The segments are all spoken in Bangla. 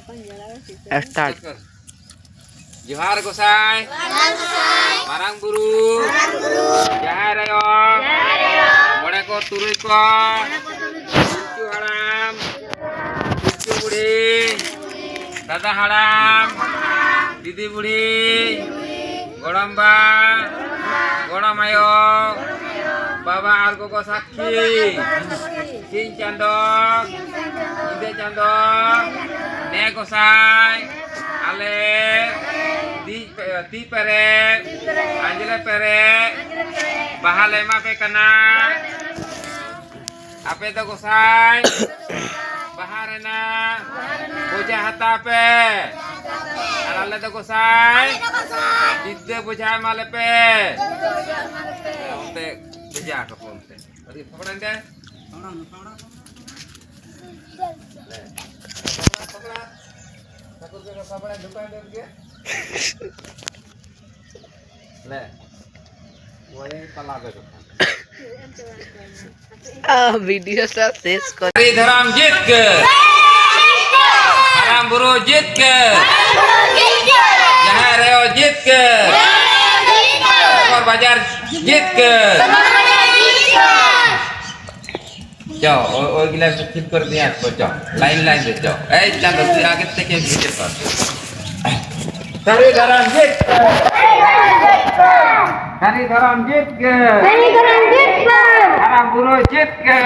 Start. Johar Gosai. Marang Buru. Jahar ayo. Mone ko turui ko. Cucu haram. Cucu budi. Dada haram. Didi budi. Godamba. Godam ayo. Baba argo ko sakhi. Sin candok. Ide candok. Ne Gosai. Ale di pere anjele pere bahale ma pe kana ape to Gosai bahare na boja hata pe alale to Gosai didde boja male pe onte boja ko ponte adi pokran de Video start this. Hari Dharam jit ke, Haram Buru jit ke, Jahar Reo jit ke, Sokor Bajar jit ke. जाओ और गिला फिट कर दिया तो जाओ लाइन से जाओ चलो फिर आगे तक के पीछे पर हरी धरम जीत के हराम बुरो जीत के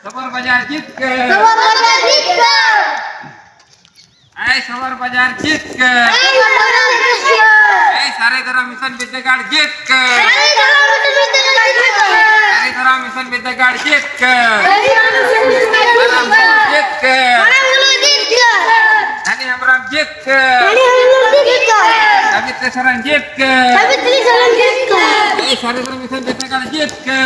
सबर बाजार जीत के सबर बाजार जीत के सारे धरम मिशन विद्यागार जीत के Saudara Misan Betagar jit ke, Haram Buru jit ke, Hani Amram jit ke, Habib Tesaran jit ke, Saudara Misan Betagar jit ke,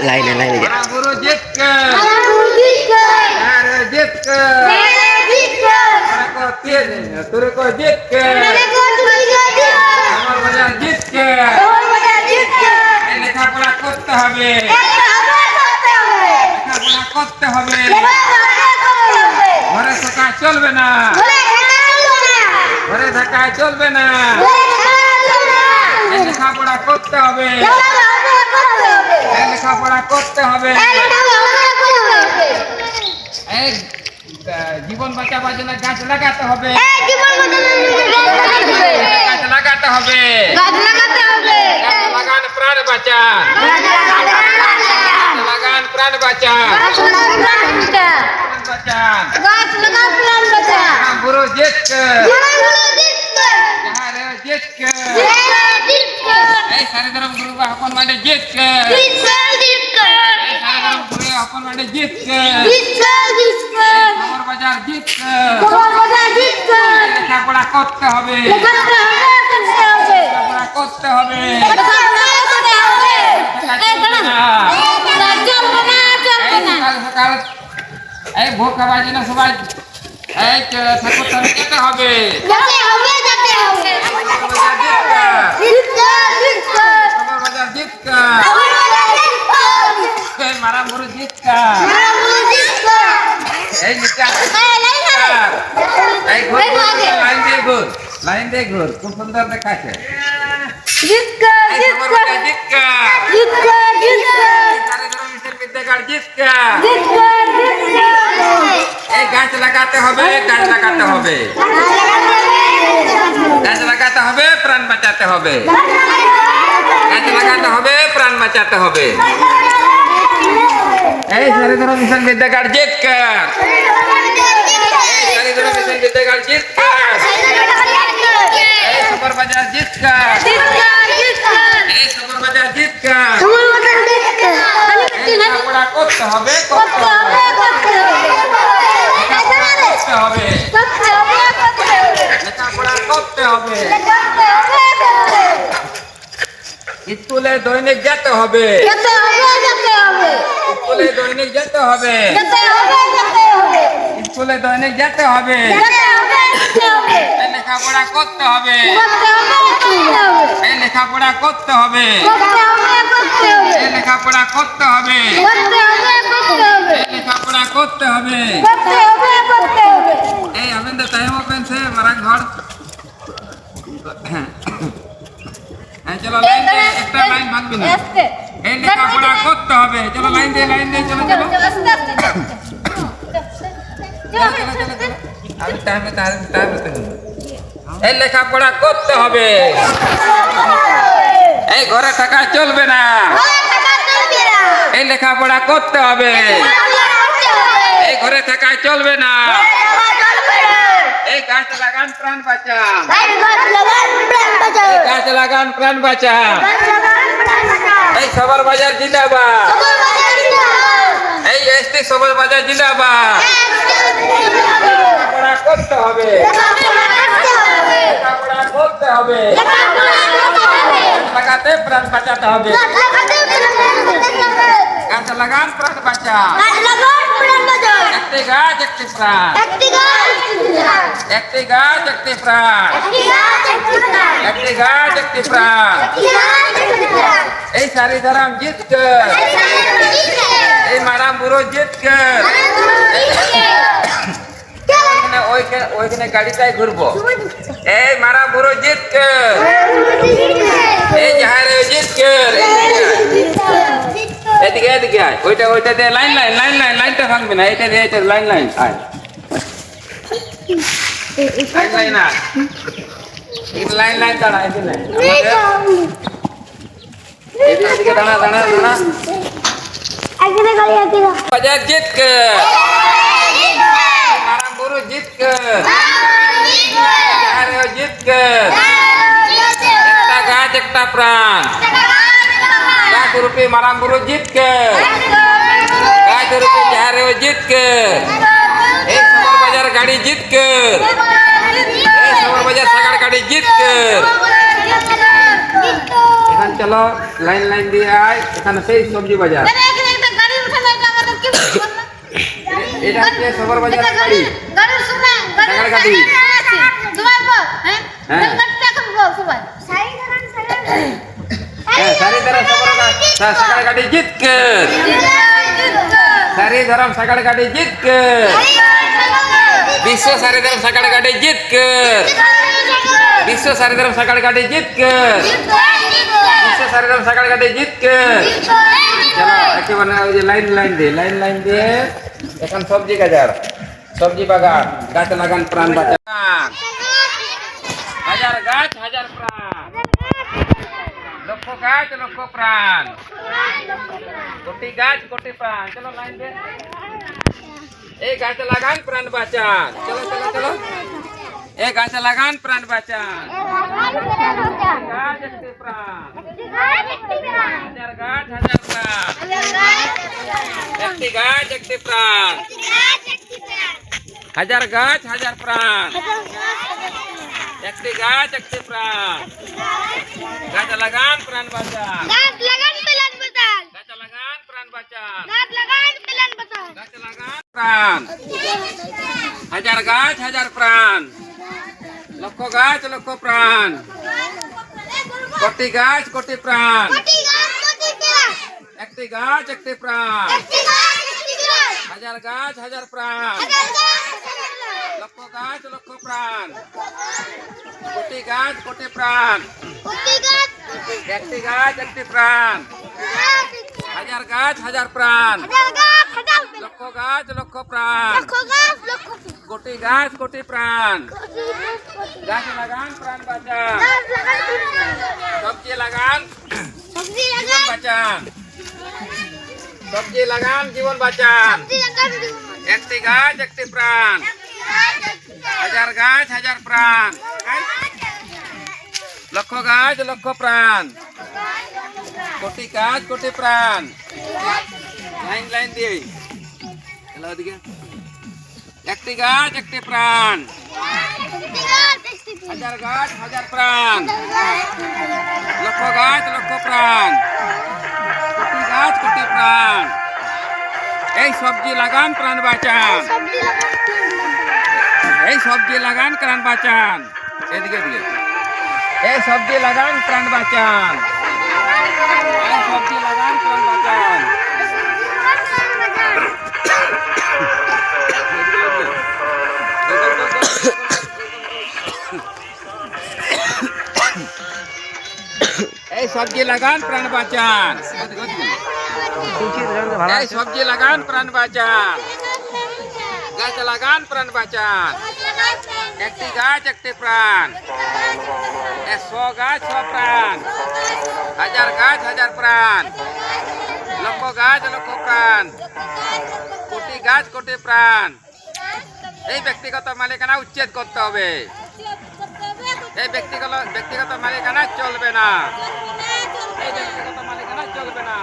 Lain aja. Haram Buru jit ke, Jahar jit ke, Turko jit ke, Sokor Bajar jit ke, লেখাপড়া করতে হবে লেখাপড়া করতে হবে ঘরে থাকা চলবে না ঘরে থাকা চলবে না লেখাপড়া করতে হবে লেখাপড়া করতে হবে জীবন বাঁচাবার জন্য গাছ লাগাতে হবে গাছ লাগাতে হবে গাছ লাগান প্রাণ বাঁচান লাগান প্রাণ বাঁচান Haram Buru jit ke, Jahar Reo jit ke, Sari Dharam Guru Hapon Mande jit ke, Sari Dharam Guru Hapon Mande jit ke, Sokor Bajar jit ke, লেখাপড়া করতে হবে লেখাপড়া করতে হবে সকাল এই ভোগ খাবার জন্য সবাই এই ঠাকুর থানে যেতে হবে সবার বাজার জিতকা মারাম বুরু জিতকা এই নিচে এই ঘুর লাইন দিয়ে ঘুর খুব সুন্দর দেখাচ্ছে জিতকা বিদ্যাগার জিতকা এই গাছ লাগাতে হবে গাছ লাগাতে হবে গাছ লাগাতে হবে প্রাণ বাঁচাতে হবে গাছ লাগাতে হবে প্রাণ বাঁচাতে হবে এই সারিধর মিশন বিদ্যাগার জিতকা সারিধর মিশন বিদ্যাগার জিতকা এই সবার বাজার জিতকা এই সবার বাজার জিতকা লেখাপড়া করতে হবে লেখাপড়া করতে হবে স্কুলে দৈনিক যেতে হবে স্কুলে দৈনিক যেতে হবে স্কুলে দৈনিক যেতে হবে লেখাপড়া করতে হবে লেখাপড়া করতে হবে লেখাপড়া করতে হবে হবে এই আবেন দা টাইম ওপেন সে মারা ঘর হ্যাঁ চলো লাইন দে একটা লাইন ভাঙবি না এই লেখাপড়া করতে হবে চলো লাইন দে চলো চলো আমি টাইম এই লেখাপড়া করতে হবে এই ঘরে থাকা চলবে না এই লেখাপড়া করতে হবে এই ঘরে থাকা চলবে না এই গাছ লাগান প্রাণ বাঁচান গাছ লাগান প্রাণ বাঁচান এই সবার বাজার জিন্দাবাদ এই এসটি সবার বাজার জিন্দাবাদ লেখাপড়া করতে হবে লেখাপড়া করতে হবে লাগাতে প্রাণ বাঁচাতে হবে গাছ লাগান প্রাণ বাঁচান একটি গাছ একটি প্রাণ একটি গাছ একটি প্রাণ একটি গাছ একটি প্রাণ এই সারি ধরাম জিত কর এই মারাম বুড়ো জিত কর ওইখানে গাড়িটাই ঘুরবো এই মারাম বুড়ো জিত কর এই যাহারে জিত কর এদিকে এদিকে আয় ওইটা দিয়ে লাইনটা ভাঙবে না এটা দিয়ে এটা লাইন আয় লাইন আয় লাইন দাঁড়া এদিকে দাঁড়া বাজার জিত কর মারাম বুড়ো জিত কর যাহারে জিত কর একটা গাছ একটা প্রাণ गाछ रुपये माराम बुरो जीत के गाछ रुपये जहारे जीत के एक समर बाजार गाड़ी जीत के एक समर बाजार सागर गाड़ी जीत के एखान चलो लाइन दिए आए एखान से सब्जी बाजार এটা হচ্ছে সমর বাজার গাড়ি সাগার গাড়ি सारी धर्म सागर गाड़ी जीत कर सारी धर्म सागर गाड़ी जीत कर विश्व सारी धर्म सागर गाड़ी जीत कर विश्व सारी धर्म सागर गाड़ी जीत कर विश्व सारी धर्म सागर गाड़ी जीत कर चलो एकेबारे लाइन दे এখন সবজি বাজার সবজি বাগান গাছ লাগান প্রাণ বাঁচান হাজার গাছ হাজার প্রাণ লক্ষ গাছ লক্ষ প্রাণ কোটি গাছ কোটি প্রাণ চলো লাইন দে এই গাছ লাগান প্রাণ বাঁচান চলো এই গাছ লাগান প্রাণ বাঁচান গাছ একটি প্রাণ হাজার গাছ হাজার প্রাণ একটি গাছ একটি প্রাণ হাজার গাছ হাজার প্রাণ একটি গাছ একটি প্রাণ গাছ লাগান প্রাণ বাঁচান গাছ লাগান প্রাণ বাঁচান গাছ লাগান প্রাণ হাজার গাছ হাজার প্রাণ লক্ষ গাছ লক্ষ প্রাণ কোটি গাছ কোটি প্রাণ একটি গাছ একটি প্রাণ হাজার গাছ হাজার প্রাণ লক্ষ গাছ লক্ষ প্রাণ কোটি গাছ কোটি প্রাণ একটি গাছ একটি প্রাণ হাজার গাছ হাজার প্রাণ লক্ষ গাছ লক্ষ প্রাণ কোটি গাছ কোটি প্রাণ গাছ লাগান প্রাণ বাঁচান সবজি লাগান জীবন বাঁচান সবজি লাগান জীবন বাঁচান একটি গাছ একটি প্রাণ হাজার গাছ হাজার প্রাণ লক্ষ গাছ লক্ষ প্রাণ কোটি গাছ কোটি প্রাণ লাইন দিয়ে ওদিকে একটি গাছ একটি প্রাণ হাজার গাছ হাজার প্রাণ লক্ষ গাছ লক্ষ প্রাণ কোটি গাছ কোটি প্রাণ এই সবজি লাগান প্রাণ বাঁচান এই সবজি লাগান প্রাণ বাঁচান এদিকে এই সবজি লাগান প্রাণ বাঁচান এই সবজি লাগান প্রাণ বাঁচান সবজি লাগান প্রাণ বাঁচান, এই সবজি লাগান প্রাণ বাঁচান, গাছ লাগান প্রাণ বাঁচান, একটি গাছ একটি প্রাণ, 100 গাছ 100 প্রাণ, 1000 গাছ 1000 প্রাণ, লক্ষ গাছ লক্ষ প্রাণ, কোটি গাছ কোটি প্রাণ। এই ব্যক্তিগত মালিকানা উচ্ছেদ করতে হবে, এই ব্যক্তিগত মালিকানা চলবে না, এই ব্যক্তিগত মালিকানা চলবে না।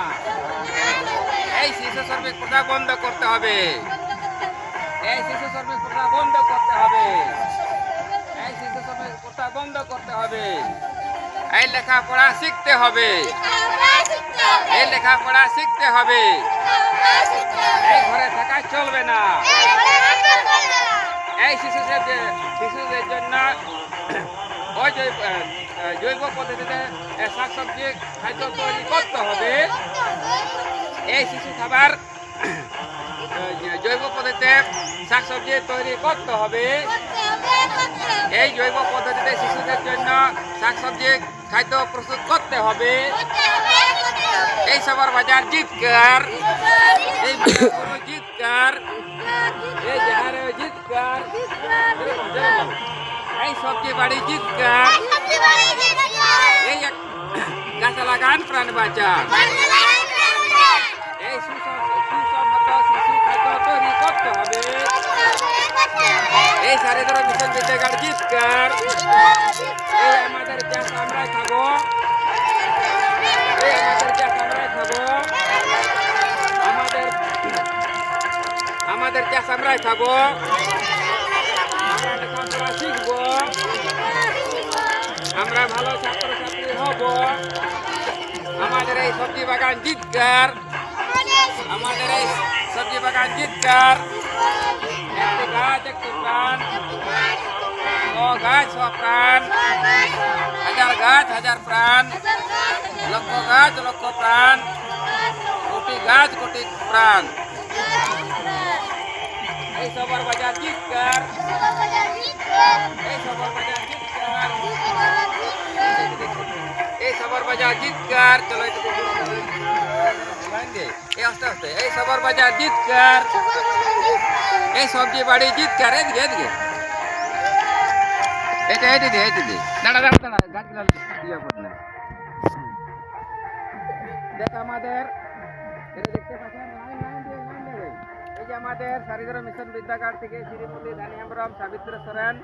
এই শিশু শ্রমিক প্রথা বন্ধ করতে হবে, এই শিশু শ্রমিক প্রথা বন্ধ করতে হবে, এই শিশু শ্রমিক প্রথা বন্ধ করতে হবে। এই লেখাপড়া শিখতে হবে, এই লেখাপড়া শিখতে হবে, এই ঘরে থাকা চলবে না। এই শিশুদের জন্য ওই জৈব পদ্ধতিতে শাকসবজি খাদ্য তৈরি করতে হবে। এই শিশু খাবার জৈব পদ্ধতিতে শাকসবজি তৈরি করতে হবে। এই জৈব পদ্ধতিতে শিশুদের জন্য শাকসবজি খাদ্য প্রস্তুত করতে হবে। এই সবার বাজার জিতকার, এই জিতকার, এই জাহারে জিতকার, এই সবজি বাড়ি জিতকার, এই গাছ লাগান প্রাণ বাঁচান। এই সুসম্মত শিশু খাদ্য তৈরি করতে হবে। এই সারিদর মিশন বিদ্যাগার জিতকার, এই আমাদের চাষ আমরাই খাবো, এই আমাদের চাষ আমরাই খাবো, আমাদের চাষ আমরাই খাবো, আমরা লেখাপড়া শিখবো, আমরা ভালো ছাত্রছাত্রী হব। আমাদের এই সবজি বাগান জিতকার, আমাদের এই সবজি বাগান জিতকার। একটি গাছ একটি প্রাণ, 100 গাছ 100 প্রাণ, 1000 গাছ 1000 প্রাণ, লক্ষ গাছ লক্ষ প্রাণ, কোটি গাছ কোটি প্রাণ। এই সবার বাজার জিতকার, এই সবার বাজার জিতকার, এই সবার বাজার জিতকার। চলো এই আস্তে আস্তে, এই সবার বাজার জিতকার, এই সবজি বাড়ি জিতকার। এদিকে এদিকে, এটা এদিকে এদিকে, দাঁড়া দাঁড়া দাঁড়া, গাছগুলো দিয়ে পড়লে দেখ আমাদের দেখতে পাচ্ছেন লাইন লাইন দিয়ে লাইন দেবে। এই যে আমাদের সারিদর মিশন বিদ্যাগার থেকে শ্রীমতী ধানি হেমব্রম, সাবিত্রী সোরেন,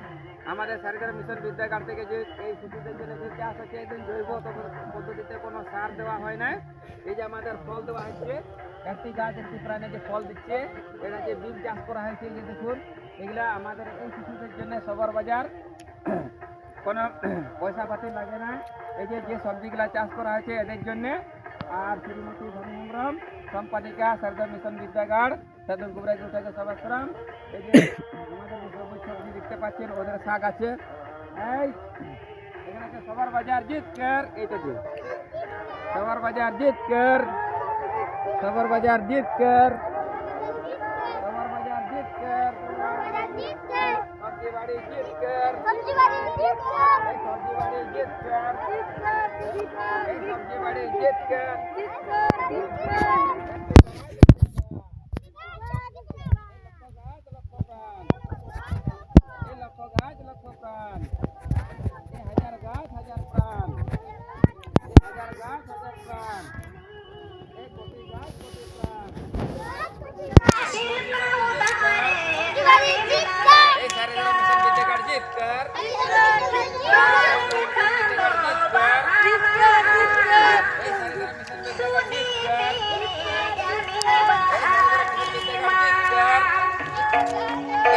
আমাদের সারিদর মিশন বিদ্যাগার থেকে যে এই শিশুদের জন্য যে চাষ হচ্ছে, একদিন জৈব পদ্ধতিতে কোনো সার দেওয়া হয় না। এই যে আমাদের ফল দেওয়া হচ্ছে, একটি গাছ একটি প্রাণে যে ফল দিচ্ছে, এটা যে বীজ চাষ করা হয়েছে, যে দেখুন এগুলা আমাদের এই শিশুদের জন্য সবার বাজার কোনো পয়সা পাতি লাগে না। এই যে সবজিগুলা চাষ করা হয়েছে এদের জন্য। আর শ্রীমতী ধানি হেমব্রম, সম্পাদিকা সারিদর মিশন বিদ্যাগার, সাদুল গুবরাজ উঠাকে সবাশ্রম। এই যে আমাদের সবুজ সবজি দেখতে পাচ্ছেন, ওদের শাক আছে। এই এখানে আছে সবার বাজার জিতকার, এইটা যে সবার বাজার জিতকার, সবার বাজার জিতকার, সবার বাজার জিতকার, সবজি বাড়ি জিতকার, সবজি বাড়ি জিতকার, এই সবজি বাড়ি জিতকার, এই সবজি বাড়ি জিতকার। লক্ষ গাছ লক্ষ প্রাণ, 1000 গাছ 1000 প্রাণ, 1000 গাছ 1000 প্রাণ, এই কোটি গাছ কোটি প্রাণ। এই সারিদর মিশন বিদ্যাগার জিতকার, এই সারিদর মিশন বিদ্যাগার জিতকার,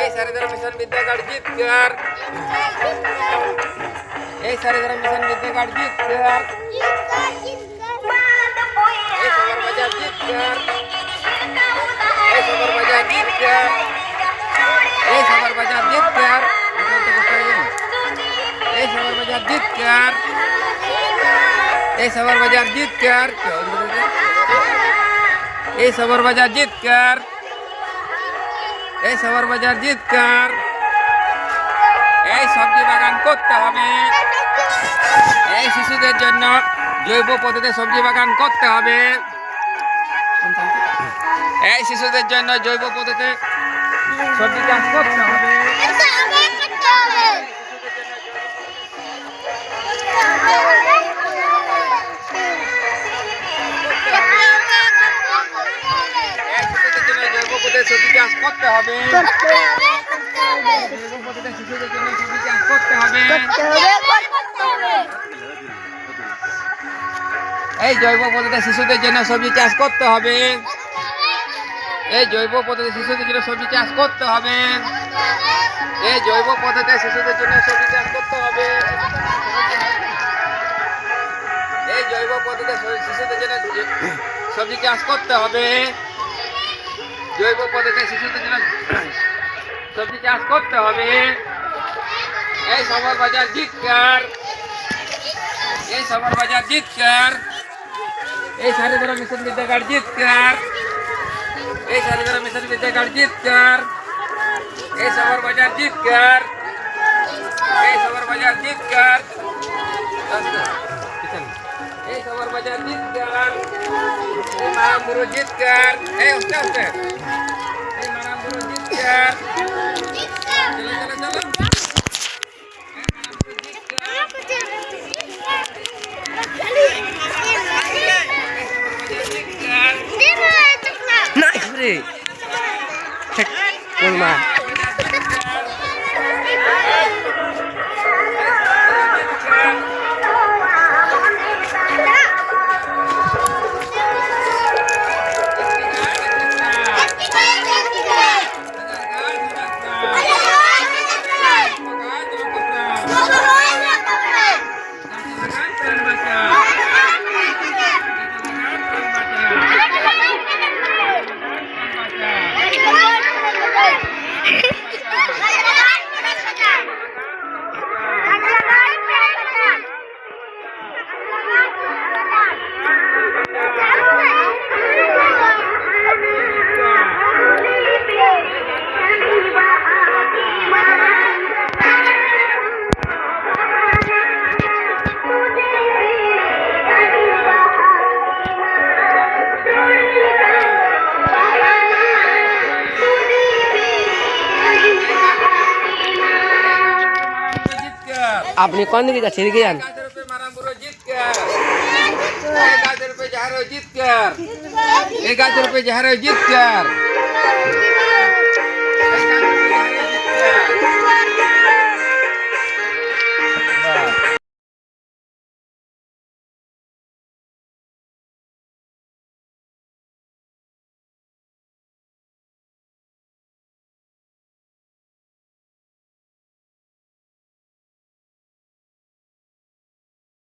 এই সারিদর মিশন বিদ্যাগার জিতকার, এই সারিদর মিশন বিদ্যাগার জিতকার, এই সারিদর মিশন বিদ্যাগার জিতকার, এই সবার বাজার জিতকার, এই সবার বাজার জিতকার, এই সবার বাজার জিতকার, এই সবার বাজার জিতকার, এই সবার বাজার জিতকার, এই সবার বাজার জিতকার, এই সবার বাজার জিতকার। এই সবজি বাগান করতে হবে, এই শিশুদের জন্য জৈব পদ্ধতিতে সবজি বাগান করতে হবে। এই শিশুদের জন্য জৈব পদ্ধতিতে সবজি চাষ করতে হবে। এই শিশুদের জন্য জৈব পদ্ধতিতে সবজি চাষ করতে হবে। জৈব পদ্ধতিতে শিশুদের জন্য সবজি চাষ করতে হবে। এই জৈব পদ্ধতিতে শিশুদের জন্য সবজি চাষ করতে হবে। এই জৈব পদ্ধতিতে শিশুদের জন্য সবজি চাষ করতে হবে। এই জৈব পদ্ধতিতে শিশুদের জন্য সবজি চাষ করতে হবে। এই জৈব পদ্ধতিতে শিশুদের জন্য সবজি চাষ করতে হবে। জৈব পদ্ধতিতে শিশুদের জন্য সবজি চাষ করতে হবে। এই সবার বাজার জিতকার। এই সবার বাজার জিতকার। এই সারিধরা মিশন বিদ্যাগার জিতকার। এই সারিধরা মিশন বিদ্যাগার জিতকার। এই সবার বাজার জিতকার। এই সবার বাজার জিতকার। এই সবার বাজার জিতকার। এই মারামপুর জিতকার। এই উঠতে উঠতে এই মারামপুর জিতকার। চলো চলো চলো। এই মারামপুর জিতকার। না ঘুরে কোন মা আপনি কোন দিকে যাচ্ছেন? এদিকে যান। एक हजार रुपये जहर जीत कर